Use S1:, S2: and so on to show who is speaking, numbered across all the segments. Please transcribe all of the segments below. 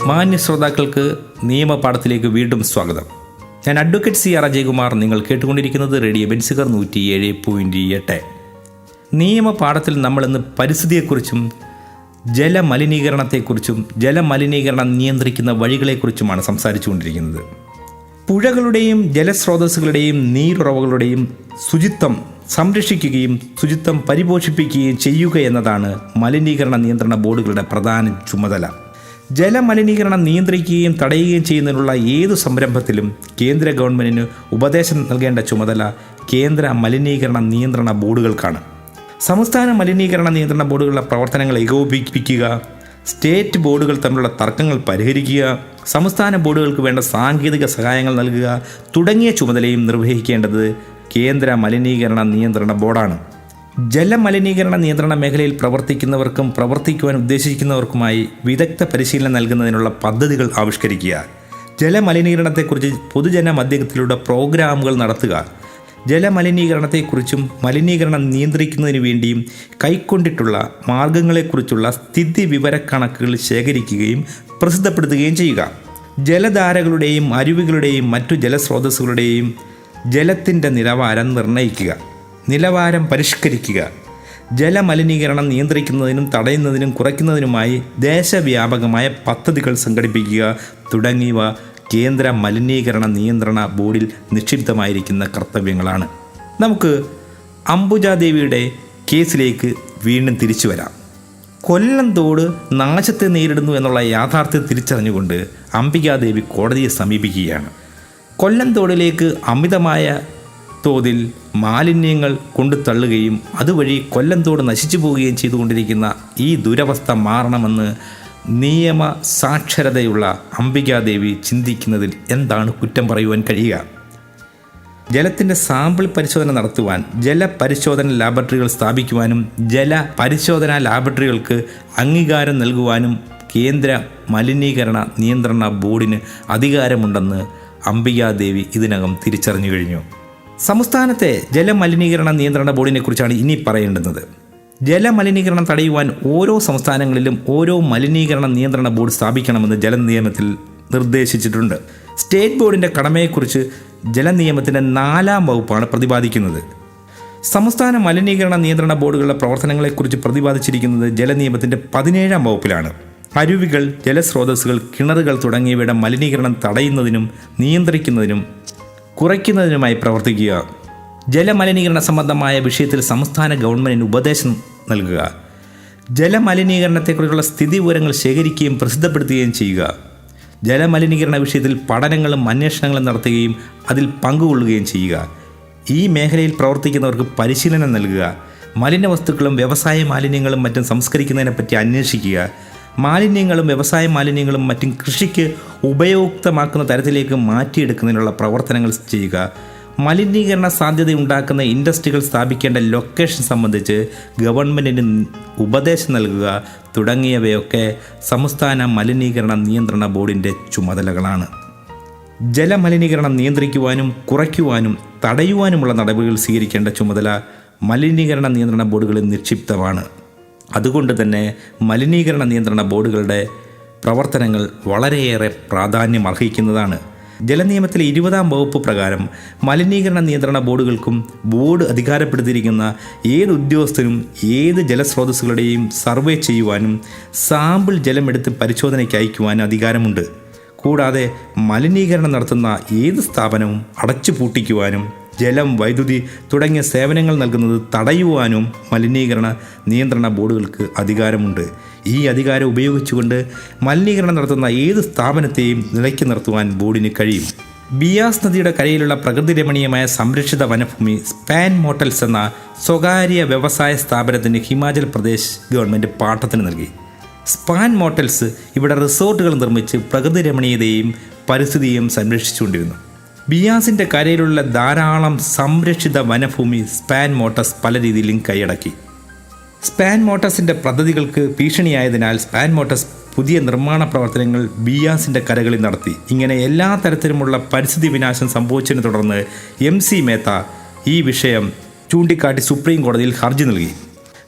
S1: മാന്യ ശ്രോതാക്കൾക്ക് നിയമപാഠത്തിലേക്ക് വീണ്ടും സ്വാഗതം. ഞാൻ അഡ്വക്കേറ്റ് CR അജയ്കുമാർ. നിങ്ങൾ കേട്ടുകൊണ്ടിരിക്കുന്നത് റേഡിയോ ബെൻസിഗർ 107.8. നിയമപാഠത്തിൽ നമ്മളിന്ന് പരിസ്ഥിതിയെക്കുറിച്ചും ജലമലിനീകരണത്തെക്കുറിച്ചും ജലമലിനീകരണം നിയന്ത്രിക്കുന്ന വഴികളെക്കുറിച്ചുമാണ് സംസാരിച്ചുകൊണ്ടിരിക്കുന്നത്. പുഴകളുടെയും ജലസ്രോതസ്സുകളുടെയും നീരുറവകളുടെയും ശുചിത്വം സംരക്ഷിക്കുകയും ശുചിത്വം പരിപോഷിപ്പിക്കുകയും ചെയ്യുക എന്നതാണ് മലിനീകരണ നിയന്ത്രണ ബോർഡുകളുടെ പ്രധാന ചുമതല. ജലമലിനീകരണം നിയന്ത്രിക്കുകയും തടയുകയും ചെയ്യുന്നതിനുള്ള ഏതു സംരംഭത്തിലും കേന്ദ്ര ഗവൺമെൻറ്റിന് ഉപദേശം നൽകേണ്ട ചുമതല കേന്ദ്ര മലിനീകരണ നിയന്ത്രണ ബോർഡുകൾക്കാണ്. സംസ്ഥാന മലിനീകരണ നിയന്ത്രണ ബോർഡുകളുടെ പ്രവർത്തനങ്ങൾ ഏകോപിപ്പിക്കുക, സ്റ്റേറ്റ് ബോർഡുകൾ തമ്മിലുള്ള തർക്കങ്ങൾ പരിഹരിക്കുക, സംസ്ഥാന ബോർഡുകൾക്ക് വേണ്ട സാങ്കേതിക സഹായങ്ങൾ നൽകുക തുടങ്ങിയ ചുമതലയും നിർവഹിക്കേണ്ടത് കേന്ദ്ര മലിനീകരണ നിയന്ത്രണ ബോർഡാണ്. ജലമലിനീകരണ നിയന്ത്രണ മേഖലയിൽ പ്രവർത്തിക്കുന്നവർക്കും പ്രവർത്തിക്കുവാൻ ഉദ്ദേശിക്കുന്നവർക്കുമായി വിദഗ്ധ പരിശീലനം നൽകുന്നതിനുള്ള പദ്ധതികൾ ആവിഷ്കരിക്കുക, ജലമലിനീകരണത്തെക്കുറിച്ച് പൊതുജന മധ്യത്തിലൂടെ പ്രോഗ്രാമുകൾ നടത്തുക, ജലമലിനീകരണത്തെക്കുറിച്ചും മലിനീകരണം നിയന്ത്രിക്കുന്നതിന് വേണ്ടിയും കൈക്കൊണ്ടിട്ടുള്ള മാർഗങ്ങളെക്കുറിച്ചുള്ള സ്ഥിതി വിവരക്കണക്കുകൾ ശേഖരിക്കുകയും പ്രസിദ്ധപ്പെടുത്തുകയും ചെയ്യുക, ജലധാരകളുടെയും അരുവികളുടെയും മറ്റു ജലസ്രോതസ്സുകളുടെയും ജലത്തിൻ്റെ നിലവാരം നിർണ്ണയിക്കുക, നിലവാരം പരിഷ്കരിക്കുക, ജലമലിനീകരണം നിയന്ത്രിക്കുന്നതിനും തടയുന്നതിനും കുറയ്ക്കുന്നതിനുമായി ദേശവ്യാപകമായ പദ്ധതികൾ സംഘടിപ്പിക്കുക തുടങ്ങിയവ കേന്ദ്ര മലിനീകരണ നിയന്ത്രണ ബോർഡിൽ നിക്ഷിപ്തമായിരിക്കുന്ന കർത്തവ്യങ്ങളാണ്. നമുക്ക് അംബുജാദേവിയുടെ കേസിലേക്ക് വീണ്ടും തിരിച്ചു വരാം. കൊല്ലം തോട് നാശത്തെ നേരിടുന്നു എന്നുള്ള യാഥാർത്ഥ്യം തിരിച്ചറിഞ്ഞുകൊണ്ട് അംബികാദേവി കോടതിയെ സമീപിക്കുകയാണ്. കൊല്ലം തോടിലേക്ക് അമിതമായ തോതിൽ മാലിന്യങ്ങൾ കൊണ്ടു തള്ളുകയും അതുവഴി കൊല്ലം തോട് നശിച്ചു പോവുകയും ചെയ്തുകൊണ്ടിരിക്കുന്ന ഈ ദുരവസ്ഥ മാറണമെന്ന് നിയമ സാക്ഷരതയുള്ള അംബികാദേവി ചിന്തിക്കുന്നതിൽ എന്താണ് കുറ്റം പറയുവാൻ കഴിയുക? ജലത്തിൻ്റെ സാമ്പിൾ പരിശോധന നടത്തുവാൻ ജലപരിശോധന ലാബറട്ടറികൾ സ്ഥാപിക്കുവാനും ജലപരിശോധനാ ലാബറട്ടറികൾക്ക് അംഗീകാരം നൽകുവാനും കേന്ദ്ര മലിനീകരണ നിയന്ത്രണ ബോർഡിന് അധികാരമുണ്ടെന്ന് അംബികാദേവി ഇതിനകം തിരിച്ചറിഞ്ഞു കഴിഞ്ഞു. സംസ്ഥാനത്തെ ജലമലിനീകരണ നിയന്ത്രണ ബോർഡിനെ കുറിച്ചാണ് ഇനി പറയേണ്ടുന്നത്. ജലമലിനീകരണം തടയുവാൻ ഓരോ സംസ്ഥാനങ്ങളിലും ഓരോ മലിനീകരണ നിയന്ത്രണ ബോർഡ് സ്ഥാപിക്കണമെന്ന് ജലനിയമത്തിൽ നിർദ്ദേശിച്ചിട്ടുണ്ട്. സ്റ്റേറ്റ് ബോർഡിൻ്റെ കടമയെക്കുറിച്ച് ജലനിയമത്തിൻ്റെ 4-ാം വകുപ്പാണ് പ്രതിപാദിക്കുന്നത്. സംസ്ഥാന മലിനീകരണ നിയന്ത്രണ ബോർഡുകളുടെ പ്രവർത്തനങ്ങളെക്കുറിച്ച് പ്രതിപാദിച്ചിരിക്കുന്നത് ജലനിയമത്തിൻ്റെ 17-ാം വകുപ്പിലാണ്. അരുവികൾ, ജലസ്രോതസ്സുകൾ, കിണറുകൾ തുടങ്ങിയവയുടെ മലിനീകരണം തടയുന്നതിനും നിയന്ത്രിക്കുന്നതിനും കുറയ്ക്കുന്നതിനുമായി പ്രവർത്തിക്കുക, ജലമലിനീകരണ സംബന്ധമായ വിഷയത്തിൽ സംസ്ഥാന ഗവൺമെൻറ്റിന് ഉപദേശം നൽകുക, ജലമലിനീകരണത്തെക്കുറിച്ചുള്ള സ്ഥിതി വിവരങ്ങൾ ശേഖരിക്കുകയും പ്രസിദ്ധപ്പെടുത്തുകയും ചെയ്യുക, ജലമലിനീകരണ വിഷയത്തിൽ പഠനങ്ങളും അന്വേഷണങ്ങളും നടത്തുകയും അതിൽ പങ്കുകൊള്ളുകയും ചെയ്യുക, ഈ മേഖലയിൽ പ്രവർത്തിക്കുന്നവർക്ക് പരിശീലനം നൽകുക, മലിനവസ്തുക്കളും വ്യവസായ മാലിന്യങ്ങളും മറ്റും സംസ്കരിക്കുന്നതിനെപ്പറ്റി അന്വേഷിക്കുക, മാലിന്യങ്ങളും വ്യവസായ മാലിന്യങ്ങളും മറ്റും കൃഷിക്ക് ഉപയുക്തമാക്കുന്ന തരത്തിലേക്ക് മാറ്റിയെടുക്കുന്നതിനുള്ള പ്രവർത്തനങ്ങൾ ചെയ്യുക, മലിനീകരണ സാധ്യതയുണ്ടാക്കുന്ന ഇൻഡസ്ട്രികൾ സ്ഥാപിക്കേണ്ട ലൊക്കേഷൻ സംബന്ധിച്ച് ഗവൺമെൻറ്റിന് ഉപദേശം നൽകുക തുടങ്ങിയവയൊക്കെ സംസ്ഥാന മലിനീകരണ നിയന്ത്രണ ബോർഡിൻ്റെ ചുമതലകളാണ്. ജലമലിനീകരണം നിയന്ത്രിക്കുവാനും കുറയ്ക്കുവാനും തടയുവാനുമുള്ള നടപടികൾ സ്വീകരിക്കേണ്ട ചുമതല മലിനീകരണ നിയന്ത്രണ ബോർഡുകളിൽ നിക്ഷിപ്തമാണ്. അതുകൊണ്ട് തന്നെ മലിനീകരണ നിയന്ത്രണ ബോർഡുകളുടെ പ്രവർത്തനങ്ങൾ വളരെയേറെ പ്രാധാന്യം അർഹിക്കുന്നതാണ്. ജലനിയമത്തിലെ 20-ാം വകുപ്പ് പ്രകാരം മലിനീകരണ നിയന്ത്രണ ബോർഡുകൾക്കും ബോർഡ് അധികാരപ്പെടുത്തിയിരിക്കുന്ന ഏത് ഉദ്യോഗസ്ഥനും ഏത് ജലസ്രോതസ്സുകളുടെയും സർവേ ചെയ്യുവാനും സാമ്പിൾ ജലമെടുത്ത് പരിശോധനയ്ക്ക് അയക്കുവാനും അധികാരമുണ്ട്. കൂടാതെ മലിനീകരണം നടത്തുന്ന ഏത് സ്ഥാപനവും അടച്ചു പൂട്ടിക്കുവാനും ജലം, വൈദ്യുതി തുടങ്ങിയ സേവനങ്ങൾ നൽകുന്നത് തടയുവാനും മലിനീകരണ നിയന്ത്രണ ബോർഡുകൾക്ക് അധികാരമുണ്ട്. ഈ അധികാരം ഉപയോഗിച്ചുകൊണ്ട് മലിനീകരണം നടത്തുന്ന ഏത് സ്ഥാപനത്തെയും നിലയ്ക്ക് നിർത്തുവാൻ ബോർഡിന് കഴിയും. ബിയാസ് നദിയുടെ കരയിലുള്ള പ്രകൃതി രമണീയമായ സംരക്ഷിത വനഭൂമി സ്പാൻ മോട്ടൽസ് എന്ന സ്വകാര്യ വ്യവസായ സ്ഥാപനത്തിന് ഹിമാചൽ പ്രദേശ് ഗവൺമെൻറ് പാട്ടത്തിന് നൽകി. സ്പാൻ മോട്ടൽസ് ഇവിടെ റിസോർട്ടുകൾ നിർമ്മിച്ച് പ്രകൃതി രമണീയതയും പരിസ്ഥിതിയും സംരക്ഷിച്ചുകൊണ്ടിരുന്നു. ബിയാസിൻ്റെ കരയിലുള്ള ധാരാളം സംരക്ഷിത വനഭൂമി സ്പാൻ മോട്ടസ് പല രീതിയിലും കൈയടക്കി. സ്പാൻ മോട്ടസിൻ്റെ പദ്ധതികൾക്ക് ഭീഷണിയായതിനാൽ സ്പാൻ മോട്ടസ് പുതിയ നിർമ്മാണ പ്രവർത്തനങ്ങൾ ബിയാസിൻ്റെ കരകളിൽ നടത്തി. ഇങ്ങനെ എല്ലാ തരത്തിലുമുള്ള പരിസ്ഥിതി വിനാശം സംഭവിച്ചതിനെ തുടർന്ന് MC മേത്ത ഈ വിഷയം ചൂണ്ടിക്കാട്ടി സുപ്രീം കോടതിയിൽ ഹർജി നൽകി.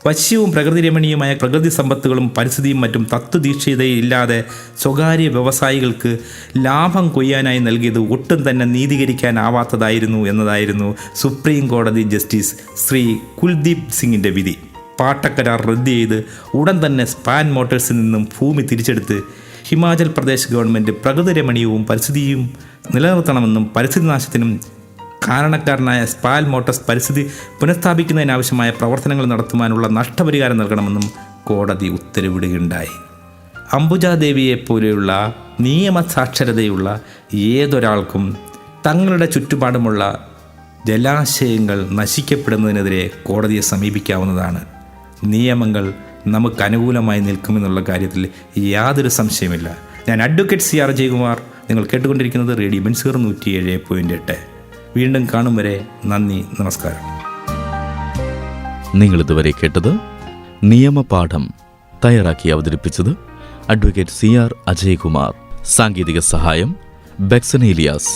S1: വശ്യവും പ്രകൃതിരമണീയമായ പ്രകൃതി സമ്പത്തുകളും പരിസ്ഥിതിയും മറ്റും തത്വദീക്ഷിതയില്ലാതെ സ്വകാര്യ വ്യവസായികൾക്ക് ലാഭം കൊയ്യാനായി നൽകിയത് ഒട്ടും തന്നെ നീതീകരിക്കാനാവാത്തതായിരുന്നു എന്നതായിരുന്നു സുപ്രീം കോടതി ജസ്റ്റിസ് ശ്രീ കുൽദീപ് സിംഗിൻ്റെ വിധി. പാട്ടക്കരാർ റദ്ദ് ചെയ്ത് ഉടൻ തന്നെ സ്പാൻ മോട്ടോഴ്സിൽ നിന്നും ഭൂമി തിരിച്ചെടുത്ത് ഹിമാചൽ പ്രദേശ് ഗവൺമെൻറ് പ്രകൃതിരമണീയവും പരിസ്ഥിതിയും നിലനിർത്തണമെന്നും പരിസ്ഥിതി നാശത്തിനും കാരണക്കാരനായ സ്പാൻ മോട്ടോഴ്സ് പരിസ്ഥിതി പുനഃസ്ഥാപിക്കുന്നതിനാവശ്യമായ പ്രവർത്തനങ്ങൾ നടത്തുവാനുള്ള നഷ്ടപരിഹാരം നൽകണമെന്നും കോടതി ഉത്തരവിടുകയുണ്ടായി. അംബുജാദേവിയെപ്പോലെയുള്ള നിയമസാക്ഷരതയുള്ള ഏതൊരാൾക്കും തങ്ങളുടെ ചുറ്റുപാടുമുള്ള ജലാശയങ്ങൾ നശിക്കപ്പെടുന്നതിനെതിരെ കോടതിയെ സമീപിക്കാവുന്നതാണ്. നിയമങ്ങൾ നമുക്ക് അനുകൂലമായി നിൽക്കുമെന്നുള്ള കാര്യത്തിൽ യാതൊരു സംശയമില്ല. ഞാൻ അഡ്വക്കേറ്റ് CR അജയ്കുമാർ. നിങ്ങൾ കേട്ടുകൊണ്ടിരിക്കുന്നത് റേഡിയോ ബെൻസീർ 107.8. വീണ്ടും കാണും വരെ നന്ദി, നമസ്കാരം.
S2: നിങ്ങളിതുവരെ കേട്ടത് നിയമപാഠം. തയ്യാറാക്കി അവതരിപ്പിച്ചത് അഡ്വക്കേറ്റ് CR അജയ്കുമാർ. സാങ്കേതിക സഹായം ബെക്സൻ ഏലിയാസ്.